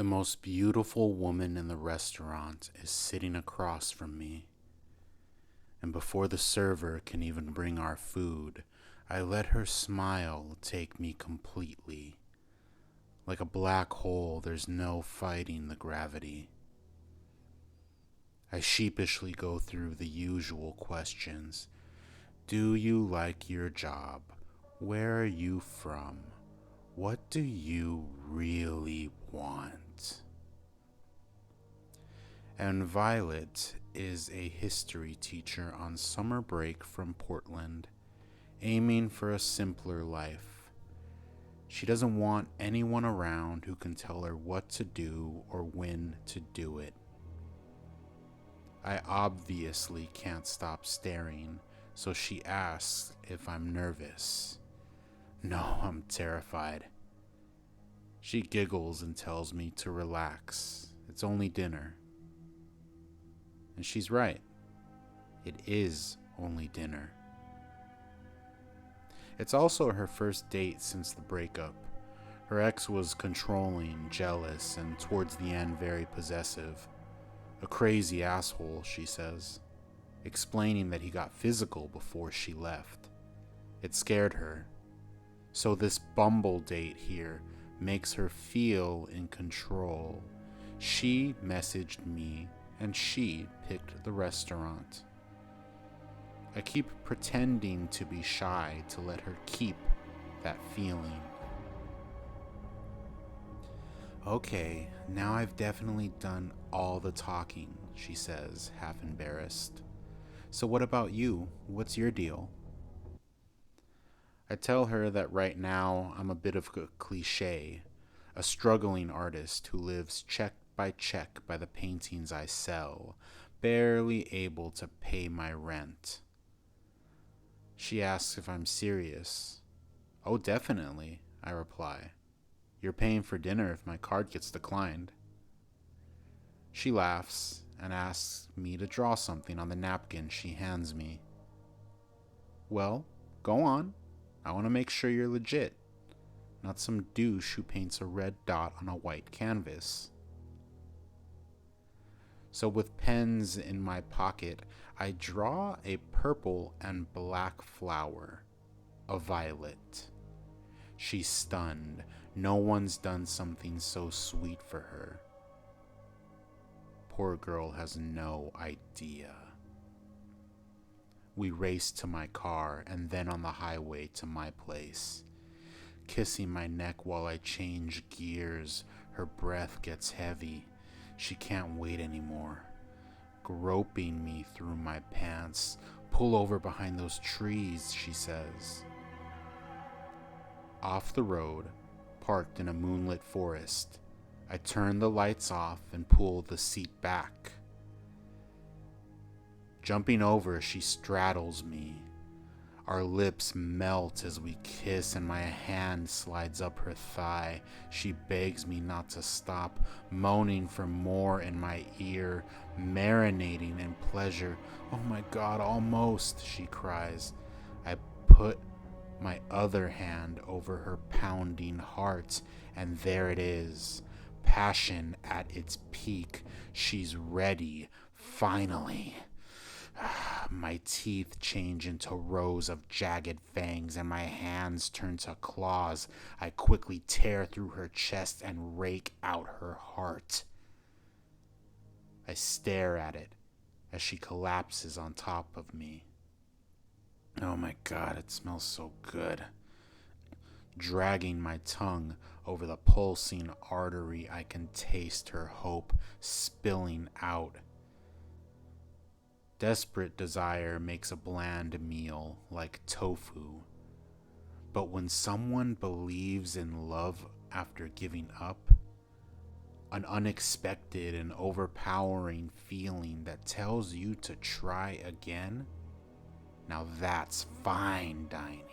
The most beautiful woman in the restaurant is sitting across from me, and before the server can even bring our food, I let her smile take me completely. Like a black hole, there's no fighting the gravity. I sheepishly go through the usual questions. Do you like your job? Where are you from? What do you really want? And Violet is a history teacher on summer break from Portland, aiming for a simpler life. She doesn't want anyone around who can tell her what to do or when to do it. I obviously can't stop staring, so she asks if I'm nervous. No, I'm terrified. She giggles and tells me to relax. It's only dinner. And she's right. It is only dinner. It's also her first date since the breakup. Her ex was controlling, jealous, and towards the end very possessive. A crazy asshole, she says, explaining that he got physical before she left. It scared her. So this Bumble date here makes her feel in control. She messaged me and she picked the restaurant. I keep pretending to be shy to let her keep that feeling. Okay, now I've definitely done all the talking, she says, half embarrassed. So what about you? What's your deal? I tell her that right now I'm a bit of a cliche, a struggling artist who lives check by the paintings I sell, barely able to pay my rent. She asks if I'm serious. Oh, definitely, I reply. You're paying for dinner if my card gets declined. She laughs and asks me to draw something on the napkin she hands me. Well, go on. I want to make sure you're legit, not some douche who paints a red dot on a white canvas. So with pens in my pocket, I draw a purple and black flower, a violet. She's stunned. No one's done something so sweet for her. Poor girl has no idea. We race to my car and then on the highway to my place. Kissing my neck while I change gears, her breath gets heavy. She can't wait anymore. Groping me through my pants. Pull over behind those trees, she says. Off the road, parked in a moonlit forest, I turn the lights off and pull the seat back. Jumping over, she straddles me. Our lips melt as we kiss and my hand slides up her thigh. She begs me not to stop, moaning for more in my ear, marinating in pleasure. Oh my God, almost, she cries. I put my other hand over her pounding heart, and there it is. Passion at its peak. She's ready, finally. My teeth change into rows of jagged fangs and my hands turn to claws. I quickly tear through her chest and rake out her heart. I stare at it as she collapses on top of me. Oh my God, it smells so good. Dragging my tongue over the pulsing artery, I can taste her hope spilling out. Desperate desire makes a bland meal like tofu. But when someone believes in love after giving up, an unexpected and overpowering feeling that tells you to try again, now that's fine dining.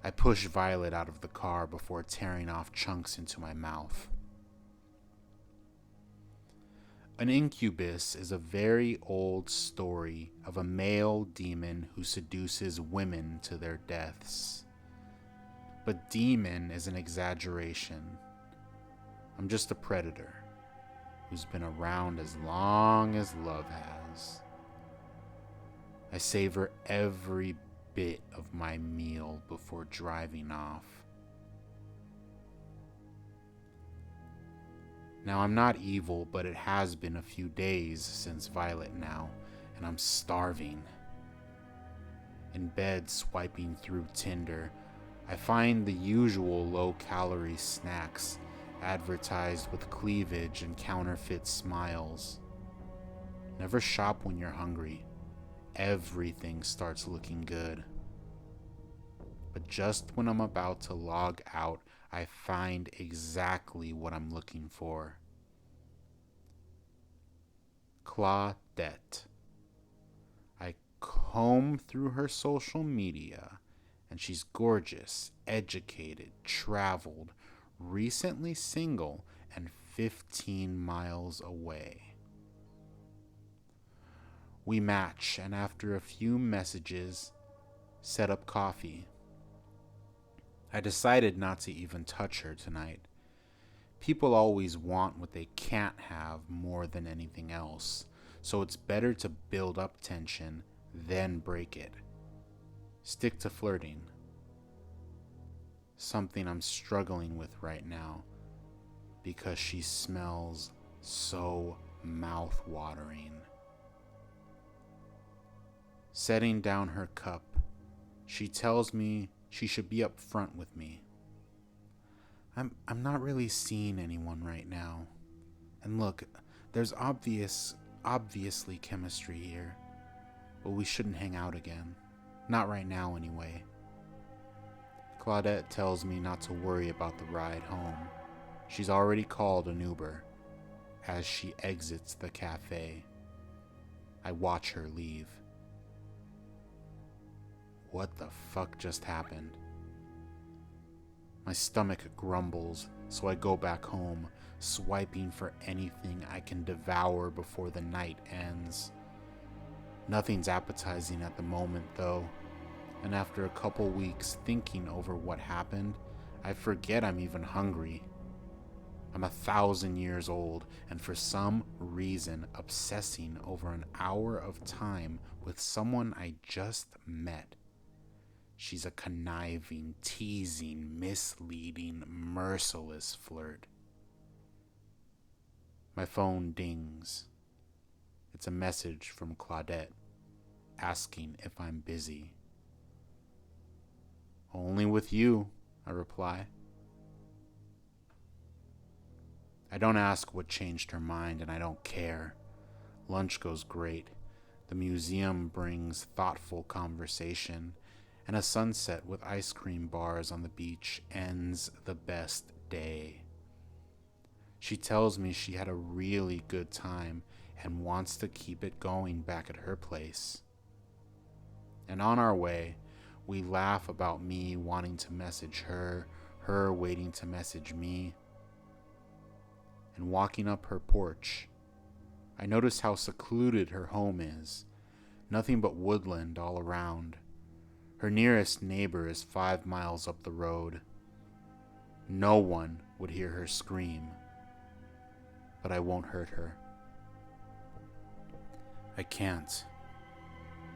I push Violet out of the car before tearing off chunks into my mouth. An incubus is a very old story of a male demon who seduces women to their deaths. But demon is an exaggeration. I'm I'm just a predator who's been around as long as love has. I savor every bit of my meal before driving off. Now, I'm not evil, but it has been a few days since Violet now, and I'm starving. In bed, swiping through Tinder, I find the usual low-calorie snacks advertised with cleavage and counterfeit smiles. Never shop when you're hungry. Everything starts looking good. But just when I'm about to log out, I find exactly what I'm looking for. Claudette. I comb through her social media, and she's gorgeous, educated, traveled, recently single, and 15 miles away. We match, and after a few messages, set up coffee. I decided not to even touch her tonight. People always want what they can't have more than anything else, so it's better to build up tension, then break it. Stick to flirting. Something I'm struggling with right now, because she smells so mouth-watering. Setting down her cup, she tells me she should be up front with me. I'm not really seeing anyone right now. And look, there's obviously chemistry here, but we shouldn't hang out again. Not right now, anyway. Claudette tells me not to worry about the ride home. She's already called an Uber as she exits the cafe. I watch her leave. What the fuck just happened? My stomach grumbles, so I go back home, swiping for anything I can devour before the night ends. Nothing's appetizing at the moment, though, and after a couple weeks thinking over what happened, I forget I'm even hungry. I'm 1,000 years old, and for some reason obsessing over an hour of time with someone I just met. She's a conniving, teasing, misleading, merciless flirt. My phone dings. It's a message from Claudette, asking if I'm busy. Only with you, I reply. I don't ask what changed her mind, and I don't care. Lunch goes great. The museum brings thoughtful conversation, and a sunset with ice cream bars on the beach ends the best day. She tells me she had a really good time and wants to keep it going back at her place. And on our way, we laugh about me wanting to message her, her waiting to message me. And walking up her porch, I notice how secluded her home is. Nothing but woodland all around. Her nearest neighbor is 5 miles up the road. No one would hear her scream, but I won't hurt her. I can't.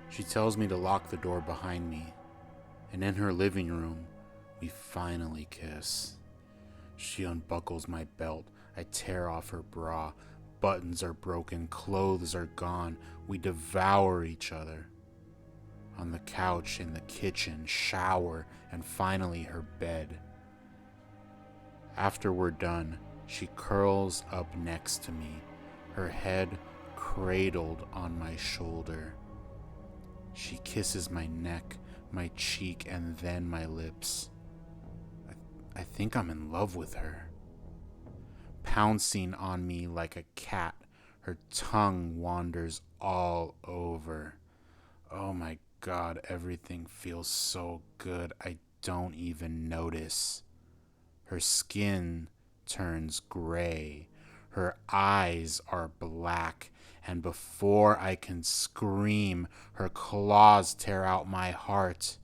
She tells me to lock the door behind me, and in her living room, we finally kiss. She unbuckles my belt. I tear off her bra. Buttons are broken. Clothes are gone. We devour each other. On the couch, in the kitchen, shower, and finally her bed. After we're done, she curls up next to me, her head cradled on my shoulder. She kisses my neck, my cheek, and then my lips. I think I'm in love with her. Pouncing on me like a cat, her tongue wanders all over. Oh my God, everything feels so good, I don't even notice. Her skin turns gray. Her eyes are black. And before I can scream, her claws tear out my heart.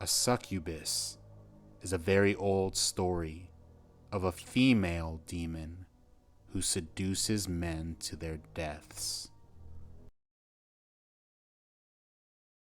A succubus is a very old story. of a female demon who seduces men to their deaths.